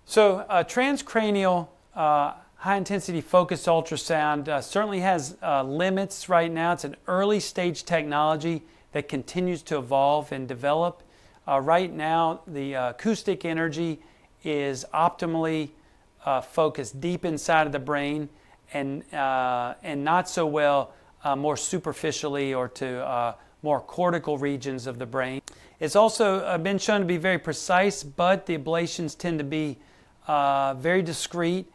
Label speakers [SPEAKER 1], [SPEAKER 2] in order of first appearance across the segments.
[SPEAKER 1] So transcranial high-intensity focused ultrasound certainly has limits right now. It's an early stage technology that continues to evolve and develop. Right now, the acoustic energy is optimally focused deep inside of the brain and not so well more superficially or to more cortical regions of the brain. It's also been shown to be very precise, but the ablations tend to be very discreet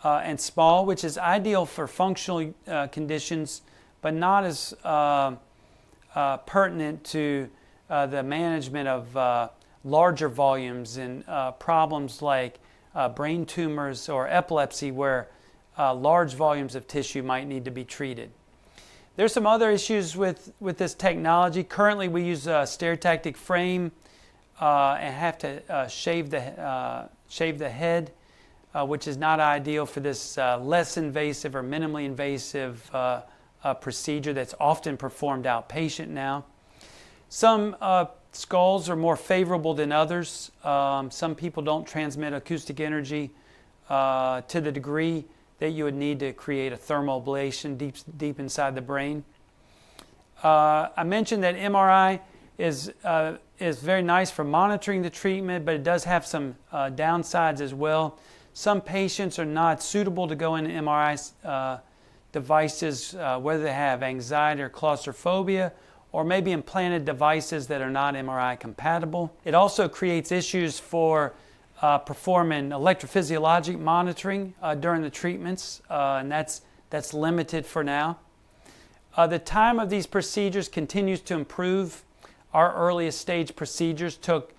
[SPEAKER 1] and small, which is ideal for functional conditions, but not as pertinent to the management of larger volumes and problems like brain tumors or epilepsy, where large volumes of tissue might need to be treated. There's some other issues with this technology. Currently, we use a stereotactic frame and have to shave the head, which is not ideal for this less invasive or minimally invasive procedure that's often performed outpatient now. Some skulls are more favorable than others. Some people don't transmit acoustic energy to the degree that you would need to create a thermal ablation deep inside the brain. I mentioned that MRI is very nice for monitoring the treatment, but it does have some downsides as well. Some patients are not suitable to go into MRI devices, whether they have anxiety or claustrophobia, or maybe implanted devices that are not MRI compatible. It also creates issues for performing electrophysiologic monitoring during the treatments, and that's limited for now. The time of these procedures continues to improve. Our earliest stage procedures took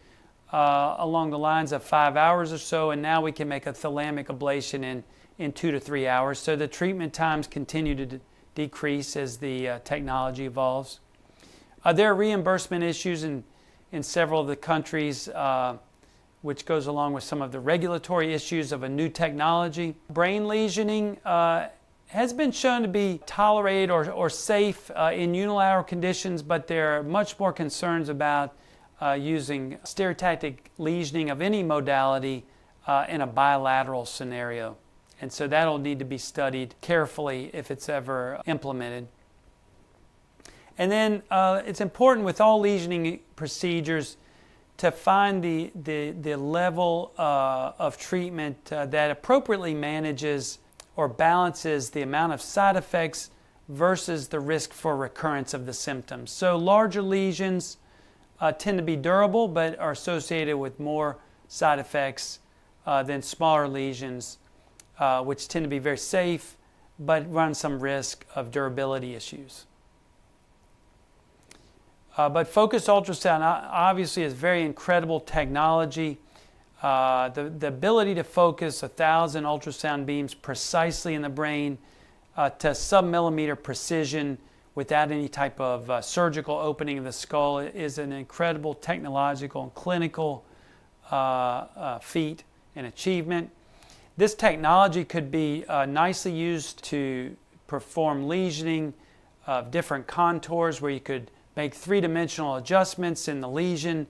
[SPEAKER 1] along the lines of 5 hours or so, and now we can make a thalamic ablation in 2 to 3 hours. So the treatment times continue to decrease as the technology evolves. There are reimbursement issues in several of the countries, which goes along with some of the regulatory issues of a new technology. Brain lesioning has been shown to be tolerated or safe in unilateral conditions, but there are much more concerns about using stereotactic lesioning of any modality in a bilateral scenario. And so that'll need to be studied carefully if it's ever implemented. And then it's important with all lesioning procedures to find the level of treatment that appropriately manages or balances the amount of side effects versus the risk for recurrence of the symptoms. So larger lesions tend to be durable but are associated with more side effects than smaller lesions, which tend to be very safe but run some risk of durability issues. But focused ultrasound obviously is very incredible technology. The ability to focus 1,000 ultrasound beams precisely in the brain to sub-millimeter precision without any type of surgical opening of the skull is an incredible technological and clinical feat and achievement. This technology could be nicely used to perform lesioning of different contours, where you could make three-dimensional adjustments in the lesion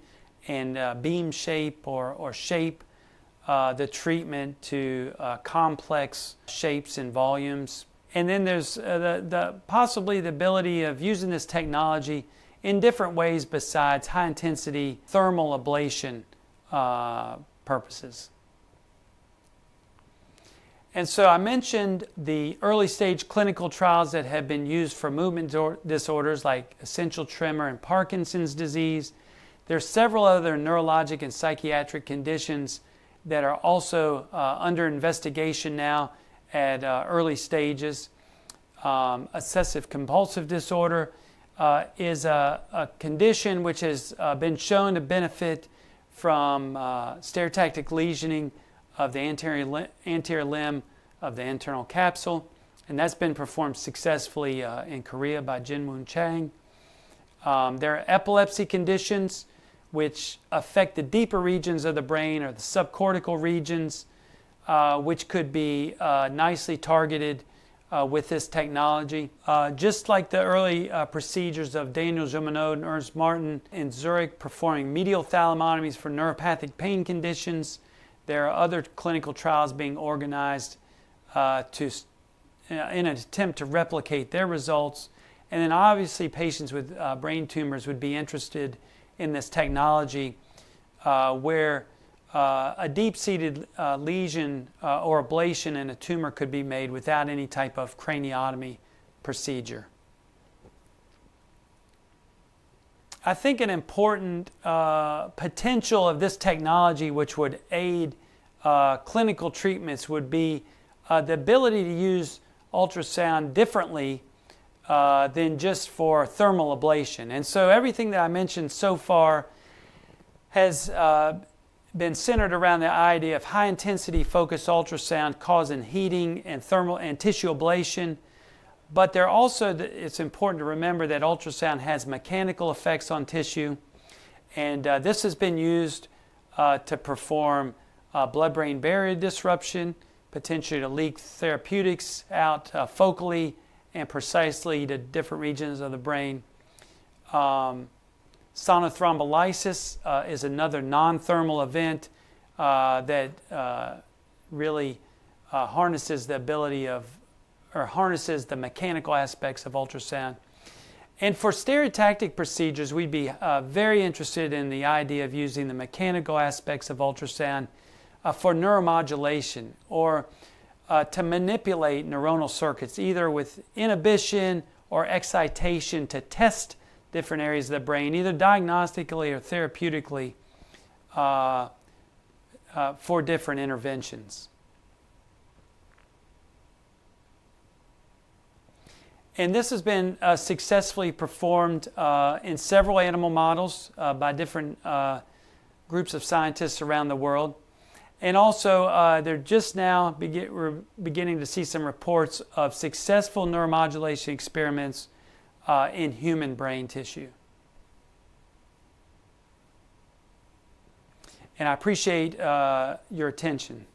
[SPEAKER 1] and beam shape or shape the treatment to complex shapes and volumes. And then there's possibly the ability of using this technology in different ways besides high-intensity thermal ablation purposes. And so I mentioned the early stage clinical trials that have been used for movement disorders like essential tremor and Parkinson's disease. There are several other neurologic and psychiatric conditions that are also under investigation now at early stages. Obsessive compulsive disorder is a condition which has been shown to benefit from stereotactic lesioning of the anterior limb of the internal capsule, and that's been performed successfully in Korea by Jin-Woon Chang. There are epilepsy conditions which affect the deeper regions of the brain or the subcortical regions, which could be nicely targeted with this technology. Just like the early procedures of Daniel Jumonod and Ernst Martin in Zurich performing medial thalamotomies for neuropathic pain conditions, There are other clinical trials being organized in an attempt to replicate their results. And then obviously patients with brain tumors would be interested in this technology where a deep-seated lesion or ablation in a tumor could be made without any type of craniotomy procedure. I think an important potential of this technology which would aid clinical treatments would be the ability to use ultrasound differently than just for thermal ablation. And so everything that I mentioned so far has been centered around the idea of high-intensity focused ultrasound causing heating and thermal and tissue ablation. But there also, it's important to remember that ultrasound has mechanical effects on tissue, and this has been used to perform blood-brain barrier disruption, potentially to leak therapeutics out focally and precisely to different regions of the brain. Sonothrombolysis is another non-thermal event that really harnesses the ability of, or harnesses the mechanical aspects of ultrasound. And for stereotactic procedures, we'd be very interested in the idea of using the mechanical aspects of ultrasound for neuromodulation or to manipulate neuronal circuits, either with inhibition or excitation to test different areas of the brain, either diagnostically or therapeutically for different interventions. And this has been successfully performed in several animal models by different groups of scientists around the world. And also, they're just now we're beginning to see some reports of successful neuromodulation experiments in human brain tissue. And I appreciate your attention.